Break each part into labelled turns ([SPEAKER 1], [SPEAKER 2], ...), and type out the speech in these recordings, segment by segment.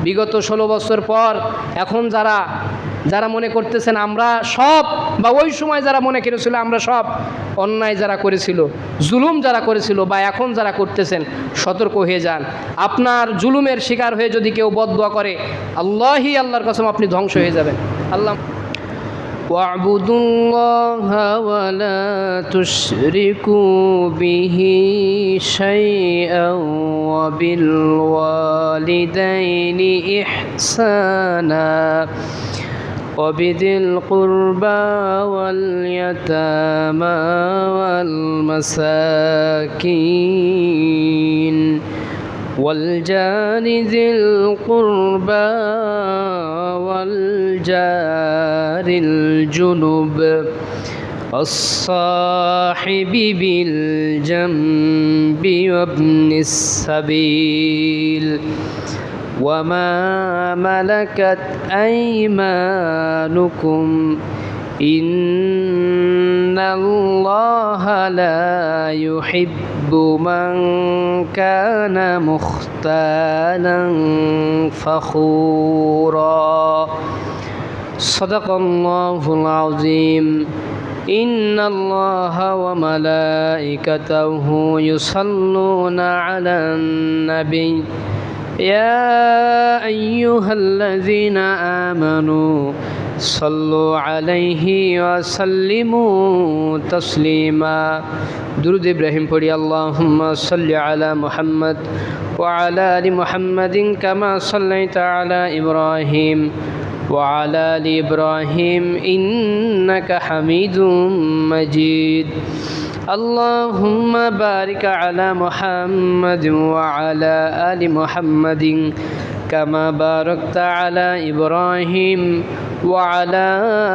[SPEAKER 1] বিগত 16 বছর পর এখন যারা মনে করতেছেন আমরা সব, বা ওই সময় যারা মনে করেছিল আমরা সব, অন্যায় যারা করেছিল, জুলুম যারা করেছিল, বা এখন যারা করতেছেন, সতর্ক হয়ে যান। আপনার জুলুমের শিকার হয়ে যদি কেউ বদদুয়া করে, আল্লাহর কসম আপনি ধ্বংস হয়ে যাবেন। আল্লাহ واعبدوا الله ولا تشركوا به شيئا وبالوالدين إحسانا وبذي القربى واليتامى والمساكين والجار ذي القربى والجار الجنب والصاحب بالجنب وابن السبيل وما ملكت أيمانكم إن الله لا يحب من كان مختالا فخورا صدق الله العظيم إن الله وملائكته يصلون على النبي يا أيها الذين آمنوا صلوا عليه وسلموا تسليما درود إبراهيم পড়ি اللهم صل على محمد وعلى آل محمد كما صليت على إبراهيم وعلى آل إبراهيم إنك حميد مجيد اللهم بارك على محمد وعلى آل محمد كما باركت على إبراهيم وعلى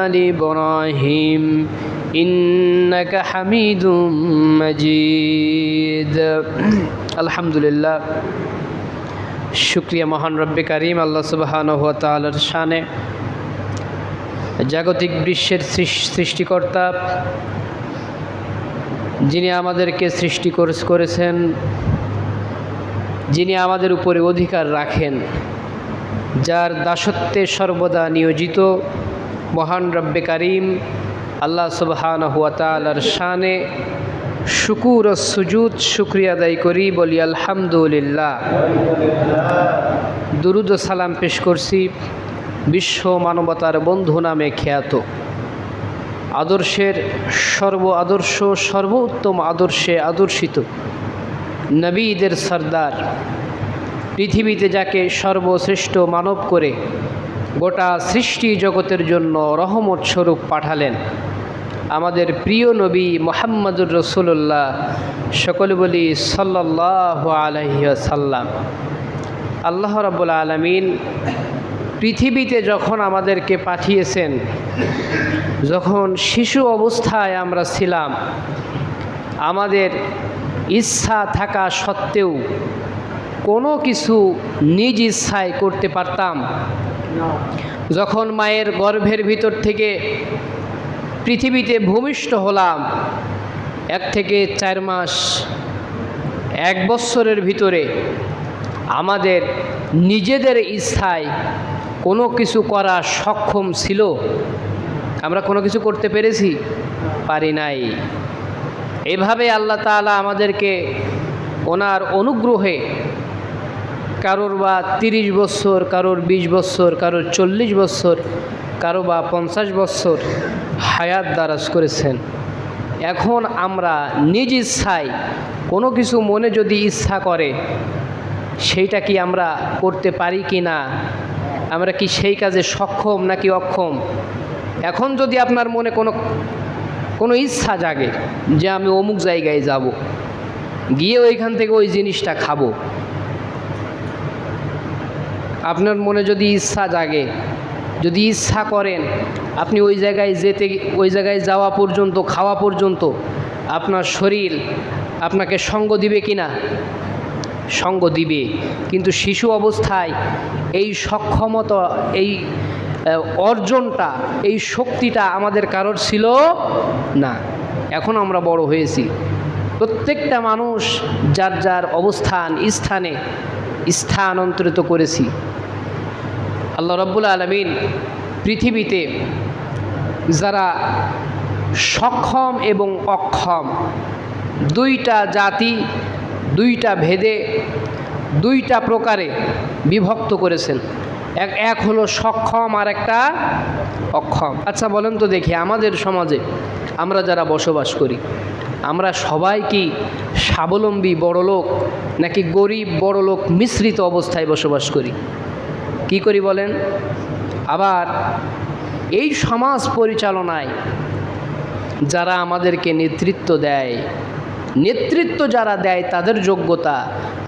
[SPEAKER 1] آل إبراهيم إنك حميد مجيد الحمد لله শুকরিয়া মহান রব্বে কারীম আল্লাহ সুবহানাহু ওয়া তাআলার শানে। জাগতিক বিশ্বের সৃষ্টিকর্তা, যিনি আমাদেরকে সৃষ্টি করেছেন, যিনি আমাদের উপরে অধিকার রাখেন, যার দাসত্বে সর্বদা নিয়োজিত মহান রব্বে কারীম আল্লাহ সুবহানাহু ওয়া তাআলার শানে শুকুর ও সুজুদ শুকরিয়া আদায় করি, বলি আলহামদুলিল্লাহ। দুরুদ ও সালাম পেশ করছি বিশ্ব মানবতার বন্ধু নামে খ্যাত, আদর্শের আদর্শ সর্বোত্তম আদর্শে আদর্শিত নবীদের সর্দার, পৃথিবীতে যাকে সর্বশ্রেষ্ঠ মানব করে গোটা সৃষ্টি জগতের জন্য রহমত স্বরূপ পাঠালেন, আমাদের প্রিয় নবী মুহাম্মদুর রাসূলুল্লাহ। সকলে বলি সাল্লাল্লাহু আলাইহি ওয়াসাল্লাম। আল্লাহ রাব্বুল আলামিন পৃথিবীতে যখন আমাদেরকে পাঠিয়েছেন, যখন শিশু অবস্থায় আমরা ছিলাম, আমাদের ইচ্ছা থাকা সত্ত্বেও কোনো কিছু নিজ ইচ্ছায় করতে পারতাম। যখন মায়ের গর্ভের ভিতর থেকে পৃথিবীতে ভূমিষ্ঠ হলাম, 1 থেকে 4 মাস, 1 বছরের ভিতরে আমাদের নিজেদের ইচ্ছায় কোনো কিছু করা সক্ষম ছিল? আমরা কোনো কিছু করতে পেরেছি? পারি নাই। এভাবে আল্লাহ তাআলা আমাদেরকে ওনার অনুগ্রহে, কারোর বা 30 বছর, কারোর 20 বছর, কারোর 40 বছর, কারো বা 50 বছর হায়াত দারাজ করেছেন। এখন আমরা নিজ ইচ্ছায় কোনো কিছু মনে যদি ইচ্ছা করে, সেইটা কি আমরা করতে পারি কি না? আমরা কি সেই কাজে সক্ষম নাকি অক্ষম? এখন যদি আপনার মনে কোনো ইচ্ছা জাগে যে আমি অমুক জায়গায় যাব, গিয়ে ওইখান থেকে ওই জিনিসটা খাবো, আপনার মনে যদি ইচ্ছা জাগে, যদি ইচ্ছা করেন, আপনি ওই জায়গায় যাওয়া পর্যন্ত, খাওয়া পর্যন্ত আপনার শরীর আপনাকে সঙ্গ দিবে কি না? সঙ্গ দিবে। কিন্তু শিশু অবস্থায় এই সক্ষমতা, এই অর্জনটা, এই শক্তিটা আমাদের কারোর ছিল না। এখন আমরা বড় হয়েছি, প্রত্যেকটা মানুষ যার যার অবস্থানে স্থানান্তরিত করেছি। আল্লাহ রাব্বুল আলামিন পৃথিবীতে যারা সক্ষম এবং অক্ষম দুইটা জাতি, দুইটা ভেদে, দুইটা প্রকারে বিভক্ত করেছেন। এক হলো সক্ষম আর একটা অক্ষম। আচ্ছা বলেন তো দেখি, আমাদের সমাজে আমরা যারা বসবাস করি, আমরা সবাই কি স্বাবলম্বী বড়লোক নাকি গরিব বড়লোক মিশ্রিত অবস্থায় বসবাস করি? কি করি বলেন? আবার এই সমাজ পরিচালনায় যারা আমাদেরকে নেতৃত্ব দেয়, নেতৃত্ব যারা দেয় তাদের যোগ্যতা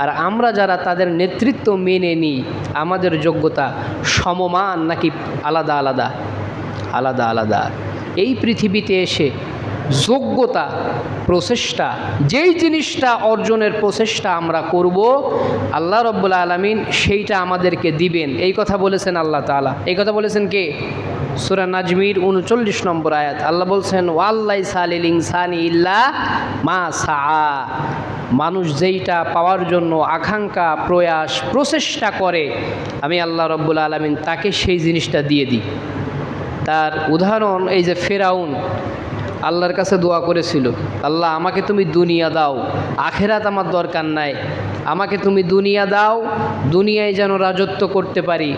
[SPEAKER 1] আর আমরা যারা তাদের নেতৃত্ব মেনে নিই আমাদের যোগ্যতা সমমান নাকি আলাদা আলাদা? আলাদা আলাদা। এই পৃথিবীতে এসে যোগ্যতা, প্রচেষ্টা, যেই জিনিসটা অর্জনের প্রচেষ্টা আমরা করব আল্লাহ রাব্বুল আলামিন সেইটা আমাদেরকে দিবেন, এই কথা বলেছেন আল্লাহ তাআলা। এই কথা বলেছেন কে? সূরা নাজমির 39 নম্বর আয়াত। আল্লাহ বলছেন ওয়াল্লাইসা লিল ইনসানি ইল্লা মা সাআ। মানুষ যেইটা পাওয়ার জন্য আকাঙ্ক্ষা, প্রয়াস, প্রচেষ্টা করে আমি আল্লাহ রাব্বুল আলামিন তাকে সেই জিনিসটা দিয়ে দিই। তার উদাহরণ এই যে ফেরাউন আল্লাহর কাছে দোয়া করেছিল, আল্লাহ আমাকে তুমি দুনিয়া দাও, আখেরাত আমার দরকার নাই, আমাকে তুমি দুনিয়া দাও, দুনিয়ায় যেন রাজত্ব করতে পারি,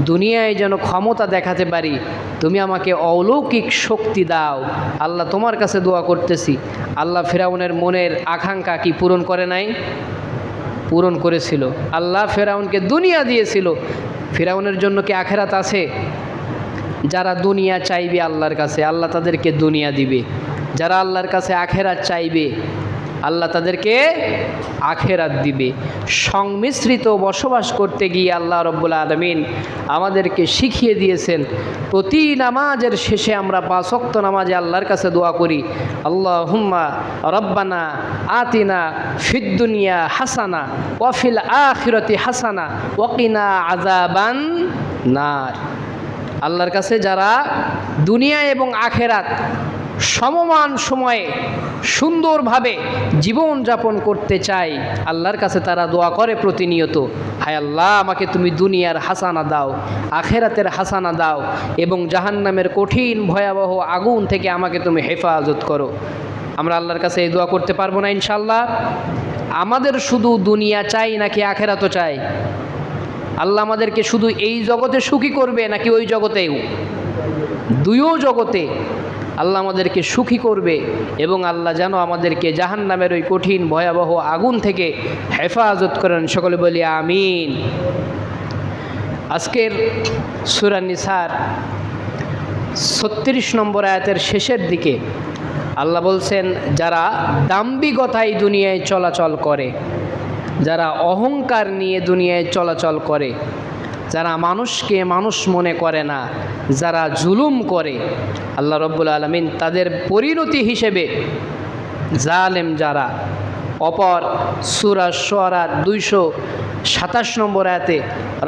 [SPEAKER 1] দুনিয়ায় যেন ক্ষমতা দেখাতে পারি, তুমি আমাকে অলৌকিক শক্তি দাও। আল্লাহ তোমার কাছে দোয়া করতেছি। আল্লাহ ফেরাউনের মনের আকাঙ্ক্ষা কি পূরণ করে নাই? পূরণ করেছিল। আল্লাহ ফেরাউনকে দুনিয়া দিয়েছিল। ফেরাউনের জন্য কি আখেরাত আছে? যারা দুনিয়া চাইবে আল্লাহর কাছে আল্লাহ তাদেরকে দুনিয়া দিবে, যারা আল্লাহর কাছে আখেরাত চাইবে আল্লাহ তাদেরকে আখেরাত দিবে। সংমিশ্রিত বসবাস করতে গিয়ে আল্লাহ রাব্বুল আলামিন আমাদেরকে শিখিয়ে দিয়েছেন। প্রতি নামাজের শেষে আমরা 5 ওয়াক্ত নামাজে আল্লাহর কাছে দোয়া করি, আল্লাহুম্মা রব্বানা আতিনা ফিদ দুনিয়া হাসানা ওয়া ফিল আখিরাতি হাসানা ওয়া কিনা আযাবান নার। আল্লাহর কাছে যারা দুনিয়া এবং আখেরাত সমমান সময়ে সুন্দরভাবে জীবন যাপন করতে চায় আল্লাহর কাছে তারা দোয়া করে প্রতিনিয়ত, হায় আল্লাহ আমাকে তুমি দুনিয়ার হাসানা দাও, আখেরাতের হাসানা দাও এবং জাহান্নামের কঠিন ভয়াবহ আগুন থেকে আমাকে তুমি হেফাজত করো। আমরা আল্লাহর কাছে এই দোয়া করতে পারবো না ইনশাআল্লাহ? আমাদের শুধু দুনিয়া চাই নাকি আখেরাতও চাই? আল্লাহ আমাদেরকে শুধু এই জগতে সুখী করবে নাকি ওই জগতেও? দুইও জগতে আল্লাহ আমাদেরকে সুখী করবে এবং আল্লাহ যেন আমাদেরকে জাহান্নামের ওই কঠিন ভয়াবহ আগুন থেকে হেফাজত করেন। সকলে বলি আমিন। আজকের সূরা নিসার 36 নম্বর আয়াতের শেষের দিকে আল্লাহ বলছেন, যারা দাম্ভিকতায় দুনিয়ায় চলাচল করে, যারা অহংকার নিয়ে দুনিয়ায় চলাচল করে, যারা মানুষকে মানুষ মনে করে না, যারা জুলুম করে, আল্লাহ রাব্বুল আলামিন তাদের পরিণতি হিসেবে জালেম যারা, অপর সূরা শুআরা 227 নম্বর আয়াতে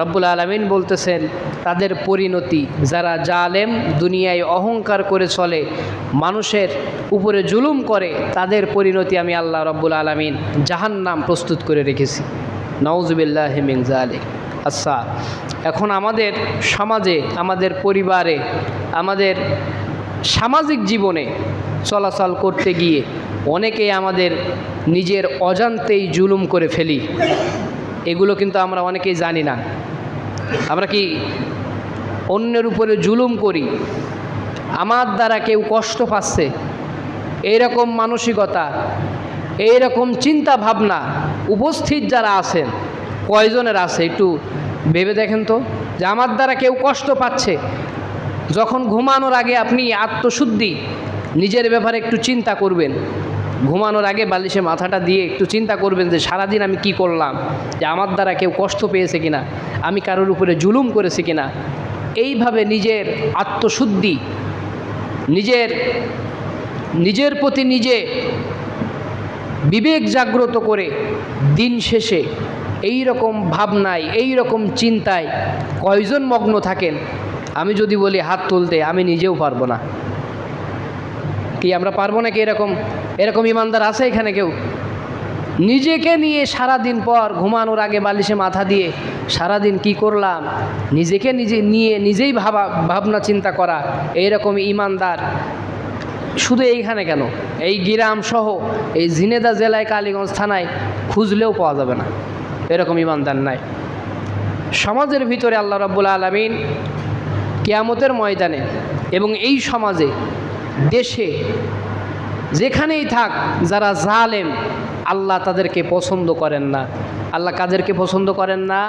[SPEAKER 1] রাব্বুল আলামিন বলতেছেন তাদের পরিণতি, যারা জালেম দুনিয়ায় অহংকার করে চলে, মানুষের উপরে জুলুম করে, তাদের পরিণতি আমি আল্লাহ রাব্বুল আলামিন জাহান্নাম প্রস্তুত করে রেখেছি। নাউযুবিল্লাহি মিন যালিক। আচ্ছা, এখন আমাদের সমাজে, আমাদের পরিবারে, আমাদের সামাজিক জীবনে চলাচল করতে গিয়ে অনেকেই আমাদের নিজের অজান্তেই জুলুম করে ফেলি। এগুলো কিন্তু আমরা অনেকেই জানি না। আমরা কি অন্যের উপরে জুলুম করি? আমার দ্বারা কেউ কষ্ট পাচ্ছে, এইরকম মানসিকতা, এইরকম চিন্তা ভাবনা উপস্থিত যারা আছেন কয়জনের আছে? একটু ভেবে দেখেন তো, যে আমার দ্বারা কেউ কষ্ট পাচ্ছে। যখন ঘুমানোর আগে আপনি আত্মশুদ্ধি নিজের ব্যাপারে একটু চিন্তা করবেন, ঘুমানোর আগে বালিশে মাথাটা দিয়ে একটু চিন্তা করবেন যে সারাদিন আমি কি করলাম, যে আমার দ্বারা কেউ কষ্ট পেয়েছে কিনা, আমি কারোর উপরে জুলুম করেছি কিনা। এইভাবে নিজের আত্মশুদ্ধি, নিজের প্রতি নিজে বিবেক জাগ্রত করে দিন শেষে এই রকম ভাবনায়, এই রকম চিন্তায় কয়জন মগ্ন থাকেন? আমি যদি বলি হাত তুলতে, আমি নিজেও পারবো না। কি আমরা পারবো নাকি? এরকম ইমানদার আছে এখানে কেউ? নিজেকে নিয়ে সারাদিন পর ঘুমানোর আগে বালিশে মাথা দিয়ে সারাদিন কি করলাম নিজেকে নিজেই ভাবনা চিন্তা করা, এইরকম ইমানদার শুধু এইখানে কেন, এই গ্রাম সহ এই ঝিনেদা জেলায় কালীগঞ্জ থানায় খুঁজলেও পাওয়া যাবে না, এরকম ইমানদার নাই। সমাজের ভিতরে আল্লাহ রাব্বুল আলামিন কিয়ামতের ময়দানে এবং এই সমাজে দেশে যেখানেই থাক যারা জালেম, আল্লাহ তাদেরকে পছন্দ করেন না। আল্লাহ কাদেরকে পছন্দ করেন না?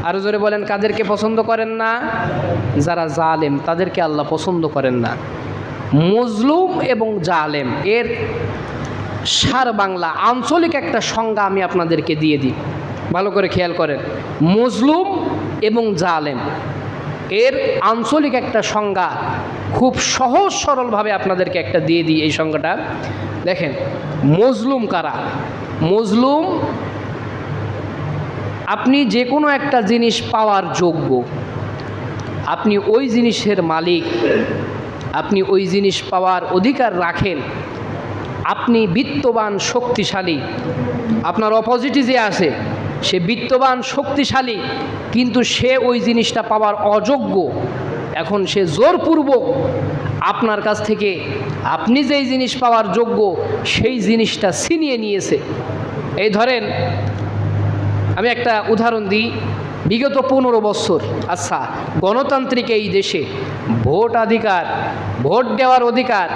[SPEAKER 1] আরো জোরে বলেন, কাদেরকে পছন্দ করেন না? যারা জালেম তাদেরকে আল্লাহ পছন্দ করেন না। মজলুম এবং জালেম এর সার বাংলা আঞ্চলিক একটা সংজ্ঞা আমি আপনাদেরকে দিয়ে দিই, ভালো করে খেয়াল করেন। মজলুম এবং জালেম এর আঞ্চলিক একটা সংজ্ঞা খুব সহজ সরলভাবে আপনাদেরকে একটা দিয়ে দিই। এই সংজ্ঞাটা দেখেন, মজলুম কারা? মজলুম আপনি যে কোনো একটা জিনিস পাওয়ার যোগ্য, আপনি ওই জিনিসের মালিক, আপনি ওই জিনিস পাওয়ার অধিকার রাখেন, আপনি বিত্তবান শক্তিশালী, আপনার অপোজিটে যে আছে সে বিত্তবান শক্তিশালী কিন্তু সে ওই জিনিসটা পাওয়ার অযোগ্য। এখন সে জোরপূর্বক আপনার কাছ থেকে আপনি যেই জিনিস পাওয়ার যোগ্য সেই জিনিসটা ছিনিয়ে নিয়েছে। এই ধরেন আমি একটা উদাহরণ দিই, বিগত 15 বছর, আচ্ছা গণতান্ত্রিক এই দেশে ভোট দেওয়ার অধিকার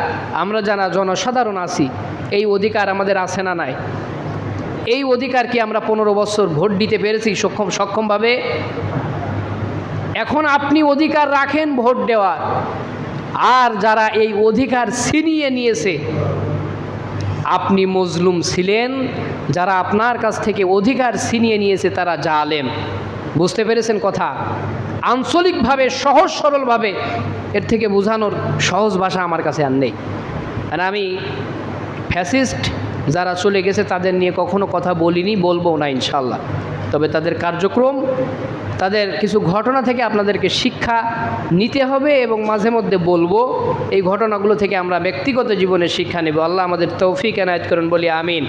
[SPEAKER 1] আমরা যারা জনসাধারণ আছি এই অধিকার আমাদের আছে না নাই? এই অধিকার কি আমরা 15 বছর ভোট দিতে পেরেছি সক্ষমভাবে? এখন আপনি অধিকার রাখেন ভোট দেওয়ার, আর যারা এই অধিকার ছিনিয়ে নিয়েছে, আপনি মজলুম ছিলেন, যারা আপনার কাছ থেকে অধিকার ছিনিয়ে নিয়েছে তারা জালেম। বুঝতে পেরেছেন কথা? আঞ্চলিকভাবে সহজ সরলভাবে এর থেকে বোঝানোর সহজ ভাষা আমার কাছে আর নেই। আর আমি ফ্যাসিস্ট যারা চলে গেছে তাদের নিয়ে কখনো কথা বলিনি, বলবো না ইনশাল্লাহ। তবে তাদের কার্যক্রম, তাদের কিছু ঘটনা থেকে আপনাদেরকে শিক্ষা নিতে হবে এবং মাঝে মধ্যে বলবো। এই ঘটনাগুলো থেকে আমরা ব্যক্তিগত জীবনে শিক্ষা নেব। আল্লাহ আমাদের তৌফিক এনায়েত করুন, বলি আমিন।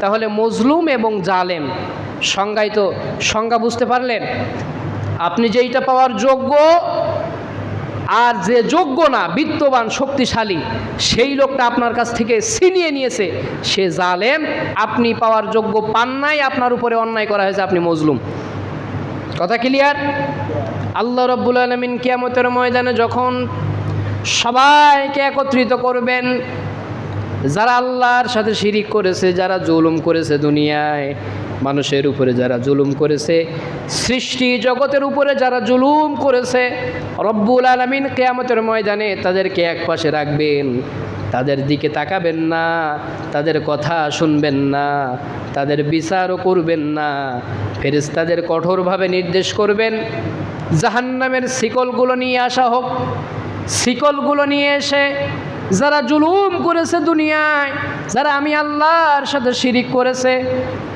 [SPEAKER 1] তাহলে মজলুম এবং জালেম সংজ্ঞা বুঝতে পারলেন? আপনি যেইটা পাওয়ার যোগ্য আর যে যোগ্য না, বিত্তবান শক্তিশালী, সেই লোকটা আপনার কাছ থেকে ছিনিয়ে নিয়েছে, সে জালেম। আপনি পাওয়ার যোগ্য পান নাই, আপনার উপরে অন্যায় করা হয়েছে, আপনি মজলুম। কথা ক্লিয়ার? আল্লাহ রাব্বুল আলামিন কিয়ামতের ময়দানে যখন সবাইকে একত্রিত করবেন, যারা আল্লাহর সাথে শিরিক করেছে, যারা জুলুম করেছে দুনিয়ায়, মানুষের উপরে যারা জুলুম করেছে, সৃষ্টি জগতের উপরে যারা জুলুম করেছে, রব্বুল আলামিন কিয়ামতের ময়দানে তাদেরকে একপাশে রাখবেন, তাদের দিকে তাকাবেন না, তাদের কথা শুনবেন না, তাদের বিচারও করবেন না। ফেরেশতাদের কঠোরভাবে নির্দেশ করবেন, জাহান্নামের শিকলগুলো নিয়ে আসা হোক। শিকলগুলো নিয়ে এসে যারা জুলুম করেছে দুনিয়ায়, যারা আমি আল্লাহর সাথে শিরিক করেছে,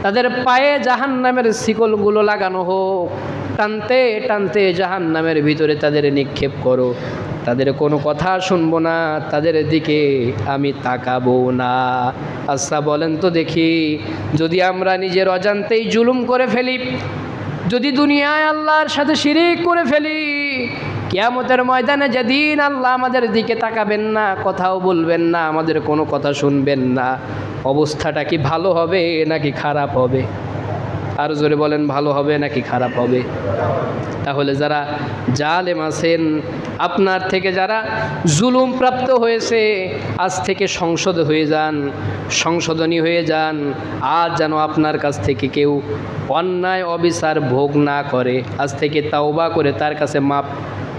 [SPEAKER 1] তাদের পায়ে জাহান্নামের শিকলগুলো লাগানো হোক। টানতে টানতে জাহান্নামের ভিতরে তাদের নিক্ষেপ করো। তাদের কোনো কথা শুনবো না, তাদের দিকে আমি তাকাবো না। আচ্ছা বলেন তো দেখি, যদি আমরা নিজের অজান্তেই জুলুম করে ফেলি, যদি দুনিয়ায় আল্লাহর সাথে শিরিক করে ফেলি, কিয়ামতের ময়দানে যেদিন আল্লাহ আমাদের দিকে তাকাবেন না, কথাও বলবেন না, আমাদের কোনো কথা শুনবেন না, অবস্থাটা কি ভালো হবে নাকি খারাপ হবে? আর জোরে বলেন, ভালো হবে নাকি খারাপ হবে? তাহলে যারা জালেম আছেন, আপনার থেকে যারা জুলুম প্রাপ্ত হয়েছে, আজ থেকে সংশোধনী হয়ে যান। আজ যেন আপনার কাছ থেকে কেউ অন্যায় অবিচার ভোগ না করে। আজ থেকে তাওবা করে তার কাছে মাপ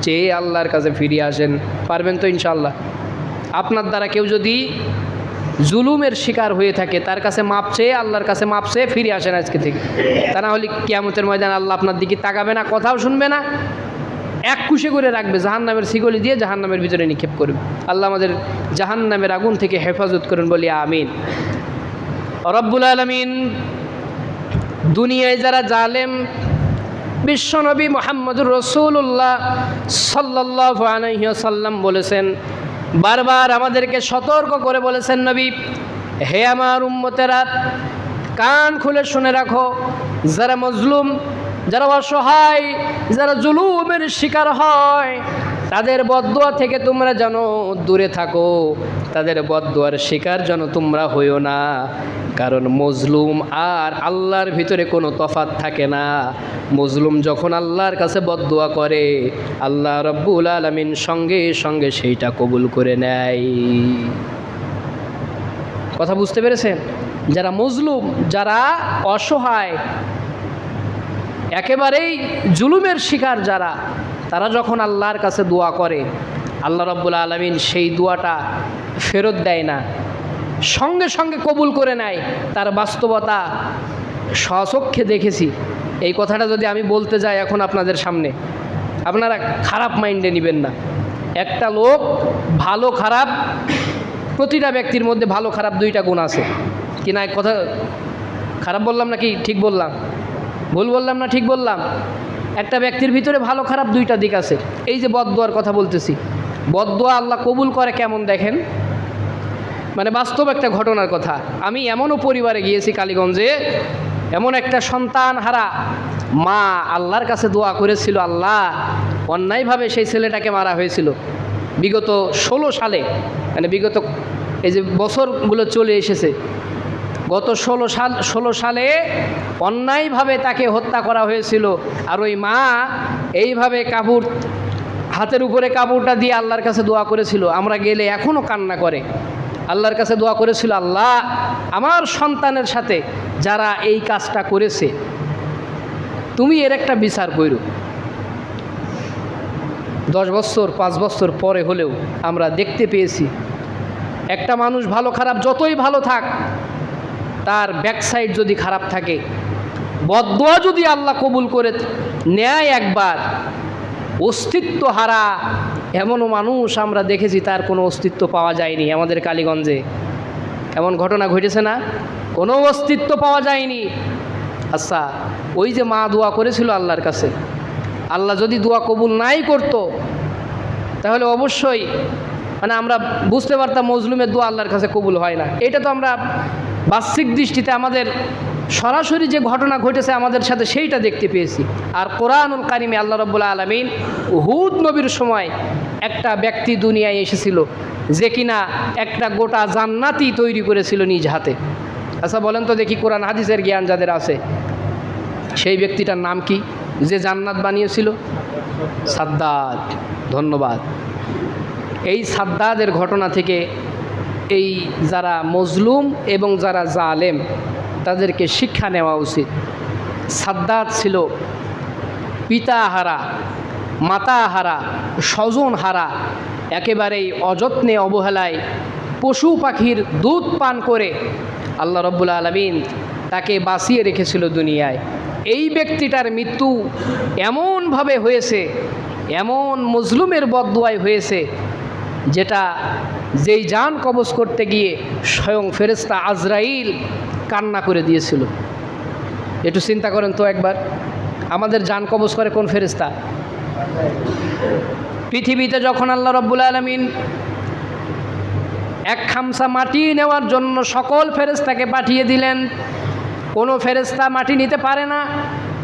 [SPEAKER 1] চেয়ে আল্লাহর কাছে ফিরে আসেন। পারবেন তো ইনশাআল্লাহ? আপনার দ্বারা কেউ যদি জুলুমের শিকার হয়ে থাকে, তার কাছে মাপ চেয়ে, আল্লাহর কাছে মাপ চেয়ে ফিরে আসেন আজকে থেকে। তা না হলে কিয়ামতের ময়দানে আল্লাহ আপনার দিকে তাকাবে না, কথাও শুনবে না, এক কুশে করে রাখবে, জাহান্নামের শিকলি দিয়ে জাহান্নামের ভিতরে নিক্ষেপ করবে। আল্লাহ আমাদের জাহান্নামের আগুন থেকে হেফাজত করুন, বলি আমিন। রব্বুল আলামিন দুনিয়ায় যারা জালেম, বিশ্বনবী মুহাম্মদুর রাসূলুল্লাহ সাল্লাল্লাহু আলাইহি ওয়াসাল্লাম বলেছেন, বারবার আমাদেরকে সতর্ক করে বলেছেন নবী, হে আমার উম্মতেরা, কান খুলে শুনে রাখো, যারা মজলুম, যারা অসহায়, যারা জুলুমের শিকার হয়, তাদের বদদুয়া থেকে তোমরা যেন দূরে থাকো, তাদের বদদুয়ার শিকার যেন তোমরা হইও না। কারণ মজলুম আর আল্লাহর ভিতরে কোনো তফাৎ থাকে না। মজলুম যখন আল্লাহর কাছে বদদুয়া করে, আল্লাহ রব্বুল আলামিন সঙ্গে সঙ্গে সেইটা কবুল করে নেয়। কথা বুঝতে পেরেছেন? যারা মজলুম, যারা অসহায়, একেবারেই জুলুমের শিকার যারা, তারা যখন আল্লাহর কাছে দোয়া করে, আল্লাহ রাব্বুল আলামিন সেই দোয়াটা ফেরত দেয় না, সঙ্গে সঙ্গে কবুল করে নেয়। তার বাস্তবতা স্বচক্ষে দেখেছি। এই কথাটা যদি আমি বলতে যাই এখন আপনাদের সামনে, আপনারা খারাপ মাইন্ডে নেবেন না। একটা লোক, ভালো খারাপ, প্রতিটা ব্যক্তির মধ্যে ভালো খারাপ দুইটা গুণ আছে কি না? কথা খারাপ বললাম নাকি ঠিক বললাম? ভুল বললাম না ঠিক বললাম? একটা ব্যক্তির ভিতরে ভালো খারাপ দুইটা দিক আছে। এই যে বদদুয়ার কথা বলতেছি, বদদুয়া আল্লাহ কবুল করে কেমন দেখেন, মানে বাস্তব একটা ঘটনার কথা। আমি এমনও পরিবারে গিয়েছি কালীগঞ্জে, এমন একটা সন্তান হারা মা আল্লাহর কাছে দোয়া করেছিল, আল্লাহ অন্যায়ভাবে সেই ছেলেটাকে মারা হয়েছিল বিগত 16 সালে, মানে বিগত এই যে বছরগুলো চলে এসেছে, গত 16 সালে অন্যায়ভাবে তাকে হত্যা করা হয়েছিল। আর ওই মা এইভাবে কাপড়, হাতের উপরে কাপড়টা দিয়ে আল্লাহর কাছে দোয়া করেছিল। আমরা গেলে এখনও কান্না করে আল্লাহর কাছে দোয়া করেছিল, আল্লাহ আমার সন্তানের সাথে যারা এই কাজটা করেছে তুমি এর একটা বিচার করো। 10 বছর 5 বছর পরে হলেও আমরা দেখতে পেয়েছি একটা মানুষ ভালো খারাপ যতই ভালো থাক, তার ব্যাকসাইড যদি খারাপ থাকে, বদদুয়া যদি আল্লাহ কবুল করে নেয় একবার, অস্তিত্ব হারা এমনও মানুষ আমরা দেখেছি তার কোনো অস্তিত্ব পাওয়া যায়নি। আমাদের কালীগঞ্জে এমন ঘটনা ঘটেছে না? কোনো অস্তিত্ব পাওয়া যায়নি। আচ্ছা, ওই যে মা দোয়া করেছিল আল্লাহর কাছে, আল্লাহ যদি দোয়া কবুল নাই করতো তাহলে অবশ্যই মানে আমরা বুঝতে পারতাম মজলুমের দোয়া আল্লাহর কাছে কবুল হয় না। এটা তো আমরা বাহ্যিক দৃষ্টিতে আমাদের সরাসরি যে ঘটনা ঘটেছে আমাদের সাথে সেইটা দেখতে পেয়েছি। আর কোরআনুল কারিমে আল্লাহ রাব্বুল আলামিন হুদ নবীর সময় একটা ব্যক্তি দুনিয়ায় এসেছিল যে কিনা একটা গোটা জান্নাতই তৈরি করেছিল নিজ হাতে। আচ্ছা বলেন তো দেখি, কোরআন হাদিসের জ্ঞান যাদের আছে, সেই ব্যক্তিটার নাম কি যে জান্নাত বানিয়েছিল? সাদ্দাদ। ধন্যবাদ। এই সাদ্দাদের ঘটনা থেকে এই যারা মজলুম এবং যারা জালেম তাদেরকে শিক্ষা নেওয়া উচিত। সাদ্দাদ ছিল পিতাহারা, মাতাহারা, স্বজনহারা, একেবারেই অযত্নে অবহেলায় পশু পাখির দুধ পান করে আল্লাহ রাব্বুল আলামিন তাকে বাঁচিয়ে রেখেছিল দুনিয়ায়। এই ব্যক্তিটার মৃত্যু এমনভাবে হয়েছে, এমন মজলুমের বদদুয়ায় হয়েছে, যেটা যেই জান কবজ করতে গিয়ে স্বয়ং ফেরেশতা আজরাইল কান্না করে দিয়েছিল। একটু চিন্তা করেন তো একবার, আমাদের জান কবজ করে কোন ফেরেশতা? পৃথিবীতে যখন আল্লাহ রাব্বুল আলামিন এক খামসা মাটি নেওয়ার জন্য সকল ফেরেশতাকে পাঠিয়ে দিলেন, কোনো ফেরেশতা মাটি নিতে পারে না।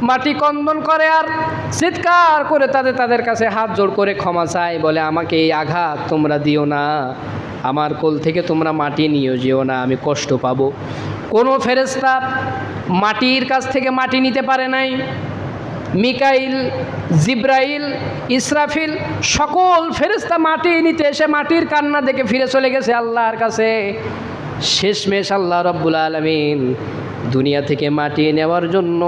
[SPEAKER 1] মাটি কন্দন করে আর চিৎকার করে তাদের কাছে হাত জোড় করে ক্ষমা চায়, বলে আমাকে এই আঘাত তোমরা দিও না, আমার কোল থেকে তোমরা মাটি নিয়ে যেও না, আমি কষ্ট পাবো। কোনো ফেরেশতা মাটির কাছ থেকে মাটি নিতে পারে নাই। মিকাইল, জিব্রাইল, ইসরাফিল সকল ফেরেশতা মাটি নিতে এসে মাটির কান্না দেখে ফিরে চলে গেছে আল্লাহর কাছে। শেষমেশ আল্লাহ রাব্বুল আলামিন দুনিয়া থেকে মাটি নেওয়ার জন্য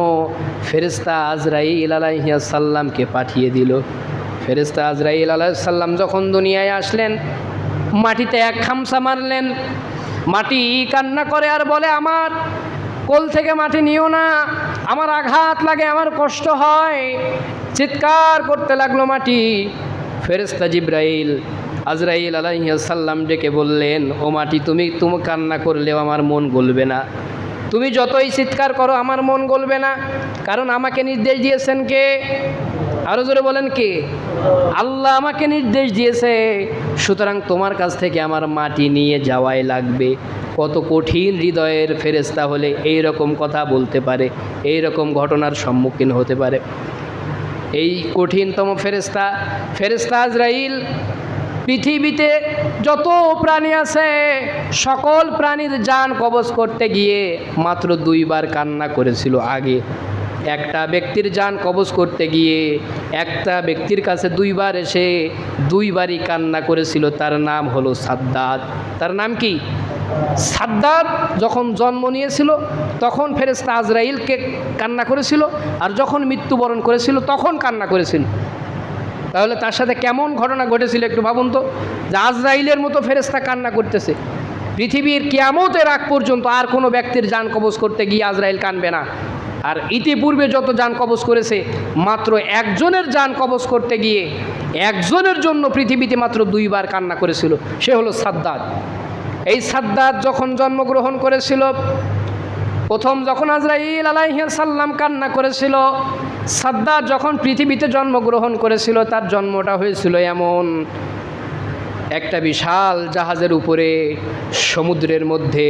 [SPEAKER 1] ফেরেশতা আজরাইল আলাইহিস সালামকে পাঠিয়ে দিল। ফেরেশতা আজরাইল আলাইহিস সালাম যখন দুনিয়ায় আসলেন, মাটিতে এক খামসা মারলেন, মাটি কান্না করে আর বলে আমার কোল থেকে মাটি নিও না, আমার আঘাত লাগে, আমার কষ্ট হয়। চিৎকার করতে লাগলো মাটি। ফেরেশতা জিব্রাইল আজরাইল আলাইহিস সালাম ডেকে বললেন, ও মাটি তুমি কান্না করলেও আমার মন গলবে না, তুমি যতই চিৎকার করো আমার মন গলবে না, কারণ আমাকে নির্দেশ দিয়েছেন কে? আরো জোরে বলেন কে? আল্লাহ আমাকে নির্দেশ দিয়েছে, সুতরাং তোমার কাছ থেকে আমার মাটি নিয়ে যাওয়াই লাগবে। কত কঠিন হৃদয়ের ফেরেশতা হলে এই রকম কথা বলতে পারে, এই রকম ঘটনার সম্মুখীন হতে পারে। এই কঠিনতম ফেরেশতা আজরাইল পৃথিবীতে যত প্রাণী আছে সকল প্রাণীর জান কবজ করতে গিয়ে মাত্র 2 বার কান্না করেছিল। আগে একটা ব্যক্তির জান কবজ করতে গিয়ে একটা ব্যক্তির কাছে 2 বার এসে 2 বারই কান্না করেছিল। তার নাম হলো সাদ্দাত। তার নাম কি? সাদ্দাত। যখন জন্ম নিয়েছিল তখন ফেরেশতা আজরাইলকে কান্না করেছিল, আর যখন মৃত্যুবরণ করেছিল তখন কান্না করেছিল। তাহলে তার সাথে কেমন ঘটনা ঘটেছিল একটু ভাবুন তো, যে আজরাইলের মতো ফেরেশতা কান্না করতেছে। পৃথিবীর কিয়ামতের আগ পর্যন্ত আর কোনো ব্যক্তির জান কবজ করতে গিয়ে আজরাইল কানবে না। আর ইতিপূর্বে যত জান কবজ করেছে মাত্র একজনের জান কবজ করতে গিয়ে একজনের জন্য পৃথিবীতে মাত্র 2 বার কান্না করেছিল, সে হলো সাদ্দাত। এই সাদ্দাত যখন জন্মগ্রহণ করেছিল, প্রথম যখন আজরাইল আলাইহিস সালাম কান্না করেছিল, সাদ্দাত যখন পৃথিবীতে জন্মগ্রহণ করেছিল তার জন্মটা হয়েছিল এমন একটা বিশাল জাহাজের উপরে, সমুদ্রের মধ্যে।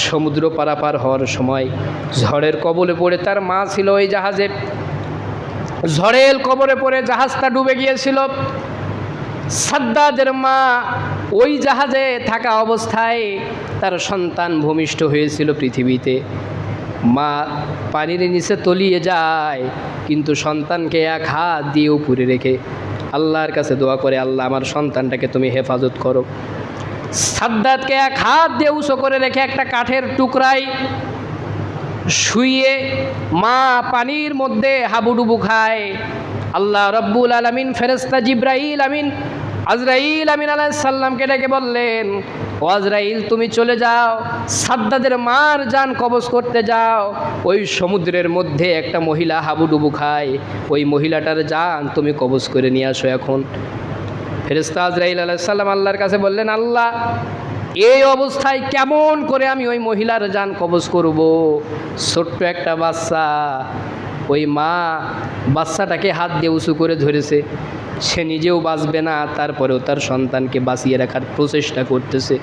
[SPEAKER 1] সমুদ্র পারাপার হওয়ার সময় ঝড়ের কবলে পড়ে তার মা ছিল ওই জাহাজে। ঝড়ের কবলে পড়ে জাহাজটা ডুবে গিয়েছিল। সাদ্দাতের মা ওই জাহাজে থাকা অবস্থায় তার সন্তান ভূমিষ্ঠ হয়েছিল পৃথিবীতে। মা পানির নিচে তলিয়ে যায়, কিন্তু সন্তানকে এক হাত দিয়ে উপরে রেখে আল্লাহর কাছে দোয়া করে, আল্লাহ আমার সন্তানটাকে তুমি হেফাজত করো। সাদ্দাতকে এক হাত দিয়ে উঁচু করে রেখে একটা কাঠের টুকরায় শুইয়ে মা পানির মধ্যে হাবুডুবু খায়। আল্লাহ রব্বুল আলামিন ফেরেশতা জিবরাইল আমিন আজরাইল আমিন আলাইহিস সালামকে ডেকে বললেন, ও আজরাইল তুমি চলে যাও, সাদ্দাতের মার জান কবজ করতে যাও। ওই সমুদ্রের মধ্যে একটা মহিলা হাবুডুবু খায়, ওই মহিলাটার জান তুমি কবজ করে নিয়ে আসো এখন। ফেরেশতা আজরাইল আলাইহিস সালাম আল্লাহর কাছে বললেন, আল্লাহ এই অবস্থায় কেমন করে আমি ওই মহিলার জান কবজ করব? ছোট্ট একটা বাচ্চা, ওই মা বাচ্চাটাকে হাত দিয়ে উঁচু করে ধরেছে, সে নিজেও বাঁচবে না, তারপরেও তার সন্তানকে বাঁচিয়ে রাখার প্রচেষ্টা করতেছে।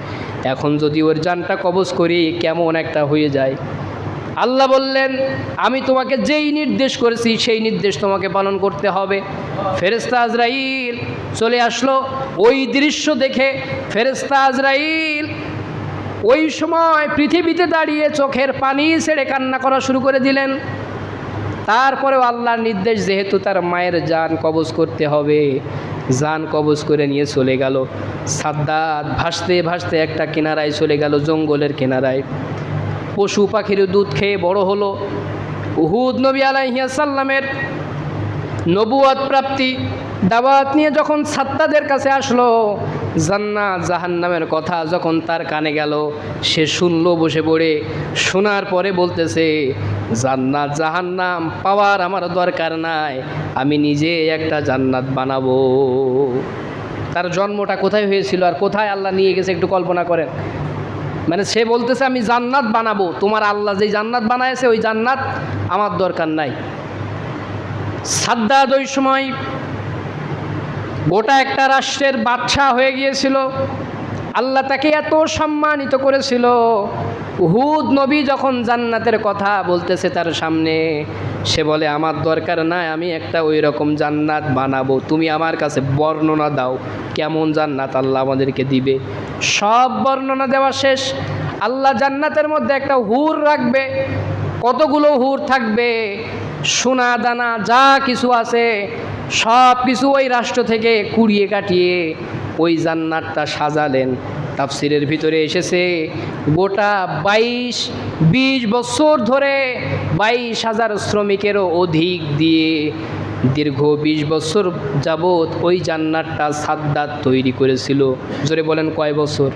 [SPEAKER 1] এখন যদি ওর জানটা কবজ করি কেমন একটা হয়ে যায়। আল্লাহ বললেন, আমি তোমাকে যেই নির্দেশ করেছি সেই নির্দেশ তোমাকে পালন করতে হবে। ফেরেশতা আজরাইল চলে আসলো। ওই দৃশ্য দেখে ফেরেশতা আজরাইল ওই সময় পৃথিবীতে দাঁড়িয়ে চোখের পানি ছেড়ে কান্না করা শুরু করে দিলেন। তারপরেও আল্লাহর নির্দেশ, যেহেতু তার মায়ের জান কবজ করতে হবে, জান কবজ করে নিয়ে চলে গেল। সাদ্দাত ভাসতে ভাসতে একটা কিনারায় চলে গেল, জঙ্গলের কিনারায়। পশু পাখির দুধ খেয়ে বড় হলো। উহুদ নবী আলাইহিস সালামের নবুয়ত প্রাপ্তি দাওয়াত নিয়ে যখন সাদ্দাতের কাছে আসলো, জান্নাত জাহান্নামের কথা যখন তার কানে গেল, সে শুনলো বসে পড়ে। শোনার পরে বলতেছে, জান্নাত জাহান্নাম পাওয়ার আমার দরকার নাই, আমি নিজে একটা জান্নাত বানাবো। তার জন্মটা কোথায় হয়েছিল আর কোথায় আল্লাহ নিয়ে গেছে একটু কল্পনা করেন। মানে সে বলতেছে আমি জান্নাত বানাবো, তোমার আল্লাহ যেই জান্নাত বানাইছে ওই জান্নাত আমার দরকার নাই। সাদ্দাত ওই সময় গোটা একটা রাষ্ট্রের বাদশা হয়ে গিয়েছিল। আল্লাহ তাকে এত সম্মানিত করেছিল। উহুদ নবী যখন জান্নাতের কথা বলতেছে তার সামনে, সে বলে আমার দরকার নাই, আমি একটা ওই রকম জান্নাত বানাবো, তুমি আমার কাছে বর্ণনা দাও কেমন জান্নাত আল্লাহ আমাদেরকে দিবে। সব বর্ণনা দেওয়া শেষ। আল্লাহ জান্নাতের মধ্যে একটা হুর রাখবে। কতগুলো হুর থাকবে, সোনা দানা যা কিছু আছে সব কিছু ওই রাষ্ট্র থেকে কুড়িয়ে কাটিয়ে ওই জান্নাতটা সাজালেন। তাফসিরের ভিতরে এসেছে গোটা 22 বছর ধরে 22,000 শ্রমিকেরও অধিক দিয়ে দীর্ঘ 20 বছর যাবৎ ওই জান্নাতটা সাদ্দাত তৈরি করেছিল। জোরে বলেন কয় বছর?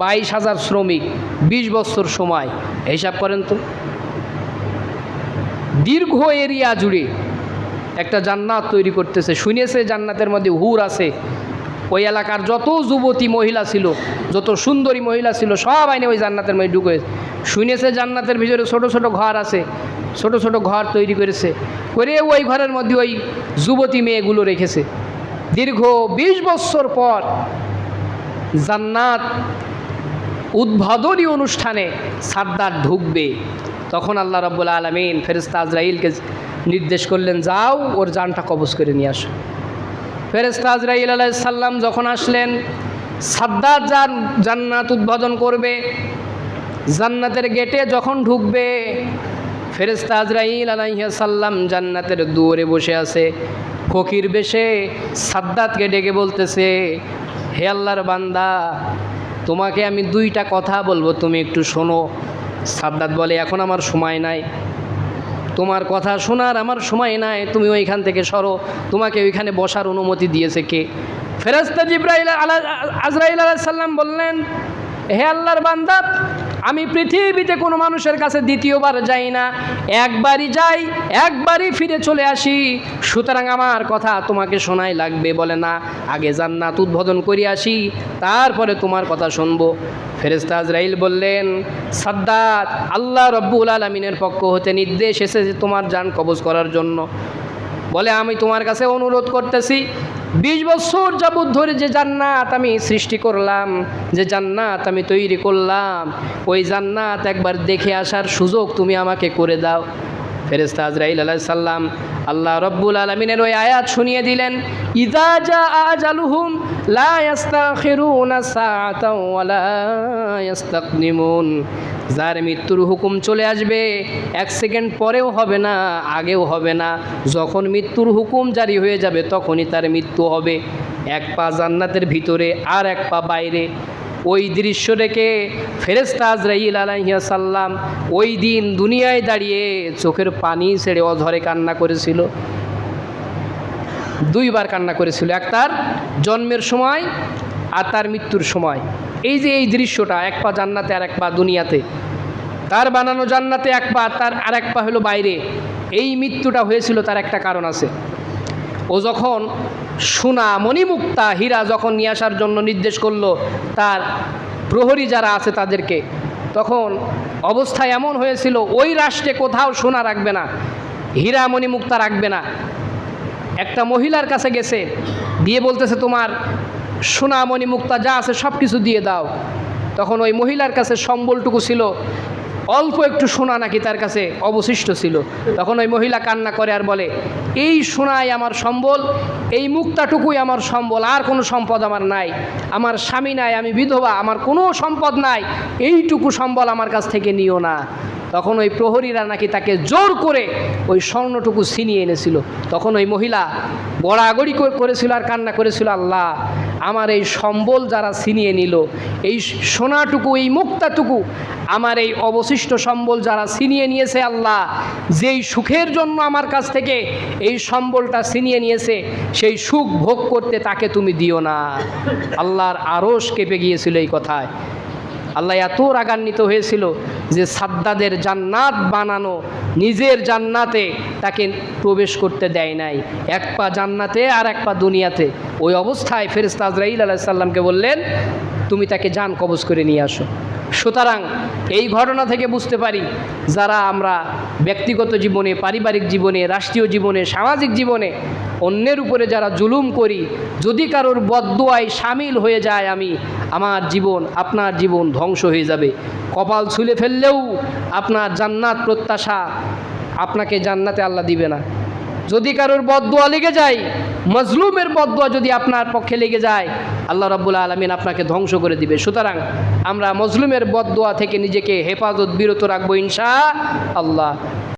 [SPEAKER 1] 22,000 শ্রমিক, 20 বছর সময়, হিসাব করেন তো। দীর্ঘ এরিয়া জুড়ে একটা জান্নাত তৈরি করতেছে। শুনেছে জান্নাতের মধ্যে হুর আছে। ওই এলাকার যত যুবতী মহিলা ছিল, যত সুন্দরী মহিলা ছিল, সব আইনে ওই জান্নাতের মধ্যে ঢুকে। শুনেছে জান্নাতের ভিতরে ছোট ছোট ঘর আছে, ছোট ছোট ঘর তৈরি করেছে, করে ওই ঘরের মধ্যে ওই যুবতী মেয়েগুলো রেখেছে। দীর্ঘ 20 বছর পর জান্নাত উদ্বোধনী অনুষ্ঠানে সাদ্দাত ঢুকবে, তখন আল্লাহ রাব্বুল আলামিন ফেরেশতা আজরাইলকে নির্দেশ করলেন, যাও ওর জানটা কবজ করে নিয়ে আসো। ফেরেশতা আজরাইল আলাইহিস সালাম যখন আসলেন, সাদ্দাত জান্নাত উদ্বোধন করবে, জান্নাতের গেটে যখন ঢুকবে, ফেরেশতা আজরাইল আলাইহিস সালাম জান্নাতের দুয়ারে বসে আছে, ফকির বেশে সাদ্দাতকে ডেকে বলতেছে, হে আল্লাহর বান্দা, তোমাকে আমি দুইটা কথা বলবো, তুমি একটু শোনো। সাদ্দাত বলে, এখন আমার সময় নাই, তোমার কথা শোনার আমার সময় নাই, তুমি ওইখান থেকে সরো, তোমাকে ওইখানে বসার অনুমতি দিয়েছে কে? ফেরেশতা আজরাইল আলাইহিস সালাম বললেন, হে আল্লাহর বান্দা, আমি পৃথিবীতে কোনো মানুষের কাছে দ্বিতীয়বার যাই না, একবারই যাই, একবারই ফিরে চলে আসি, সুতরাং আমার কথা তোমাকে শোনাই লাগবে। বলে, না, আগে জান্নাত উদ্বোধন করে আসি, তারপরে তোমার কথা শুনবো। ফেরেশতা আজরাইল বললেন, সাদ্দাত, আল্লাহ রব্বুল আলামিনের পক্ষ হতে নির্দেশ এসেছে তোমার জান কবজ করার জন্য। বলে, আমি তোমার কাছে অনুরোধ করতেছি, 20 বছর যাবৎ ধরে যে জান্নাত আমি সৃষ্টি করলাম, যে জান্নাত আমি তৈরি করলাম, ওই জান্নাত একবার দেখে আসার সুযোগ তুমি আমাকে করে দাও। ফেরেশতা আজরাইল আলাইহিস সালাম আল্লাহ রব্বুল আলামিনের ওই আয়াত শুনিয়ে দিলেন, ইযা জাআ আজালুহুম লা ইস্তাখিরুনা সাআতাও ওয়া লা ইস্তাকদিমুন। যার মৃত্যুর হুকুম চলে আসবে, 1 সেকেন্ড পরেও হবে না, আগেও হবে না। যখন মৃত্যুর হুকুম জারি হয়ে যাবে তখনই তার মৃত্যু হবে। এক পা জান্নাতের ভিতরে আর এক পা বাইরে। ওই দৃশ্য দেখে ফেরেশতা আজরাইল আলাইহিস সালাম ওই দিন দুনিয়ায় দাঁড়িয়ে চোখের পানি ছেড়ে অঝরে কান্না করেছিল। 2 বার কান্না করেছিল, এক তার জন্মের সময় আর তার মৃত্যুর সময়। এই যে এই দৃশ্যটা, এক পা জান্নাতে আর এক পা দুনিয়াতে, তার বানানো জান্নাতে এক পা, তার আর এক পা হলো বাইরে। এই মৃত্যুটা হয়েছিল তার একটা কারণ আছে। ও যখন সোনা মণিমুক্তা হীরা যখন নিয়ে আসার জন্য নির্দেশ করলো তার প্রহরী যারা আছে তাদেরকে, তখন অবস্থা এমন হয়েছিল, ওই রাষ্ট্রে কোথাও সোনা রাখবে না, হীরা মণিমুক্তা রাখবে না। একটা মহিলার কাছে গেছে, দিয়ে বলতেছে, তোমার সোনা মণিমুক্তা যা আছে সব কিছু দিয়ে দাও। তখন ওই মহিলার কাছে সম্বলটুকু ছিল, অল্প একটু সোনা নাকি তার কাছে অবশিষ্ট ছিল। তখন ওই মহিলা কান্না করে আর বলে, এই সোনাই আমার সম্বল, এই মুক্তাটুকুই আমার সম্বল, আর কোনো সম্পদ আমার নাই, আমার স্বামী নাই, আমি বিধবা, আমার কোনো সম্পদ নাই, এইটুকু সম্বল আমার কাছ থেকে নিও না। তখন ওই প্রহরীরা নাকি তাকে জোর করে ওই স্বর্ণটুকু ছিনিয়ে এনেছিল। তখন ওই মহিলা গড়াগড়ি করেছিল আর কান্না করেছিল, আল্লাহ, আমার এই সম্বল যারা ছিনিয়ে নিল, এই সোনাটুকু, এই মুক্তাটুকু, আমার এই অবশিষ্ট সম্বল যারা ছিনিয়ে নিয়েছে, আল্লাহ, যেই সুখের জন্য আমার কাছ থেকে এই সম্বলটা ছিনিয়ে নিয়েছে, সেই সুখ ভোগ করতে তাকে তুমি দিও না। আল্লাহর আরশ কেঁপে গিয়েছিল এই কথায়। আল্লাহ এত রাগান্বিত হয়েছিল যে সাদ্দাদের জান্নাত বানানো নিজের জান্নাতে তাকে প্রবেশ করতে দেয় নাই, এক পা জান্নাতে আর এক পা দুনিয়াতে। ওই অবস্থায় ফেরেশতা আজরাইল আলাইহিস সালামকে বললেন, তুমি তাকে জান কবজ করে নিয়ে আসো। সুতরাং এই ঘটনা থেকে বুঝতে পারি, যারা আমরা ব্যক্তিগত জীবনে, পারিবারিক জীবনে, রাষ্ট্রীয় জীবনে, সামাজিক জীবনে অন্যের উপরে যারা জুলুম করি, যদি কারোর বদদোয়ায় সামিল হয়ে যায় আমার জীবন, আপনার জীবন ধ্বংস হয়ে যাবে। কপাল ছুলে ফেললেও আপনার জান্নাত প্রত্যাশা, আপনাকে জান্নাতে আল্লাহ দিবে না। যদি কারোর বদদোয়া লেগে যায়, মজলুমের বদদোয়া যদি আপনার পক্ষে লেগে যায়, আল্লাহ রাব্বুল আলামিন আপনাকে ধ্বংস করে দিবে। সুতরাং আমরা মজলুমের বদদোয়া থেকে নিজেকে হেফাজত বিরত রাখবো ইনশাআল্লাহ।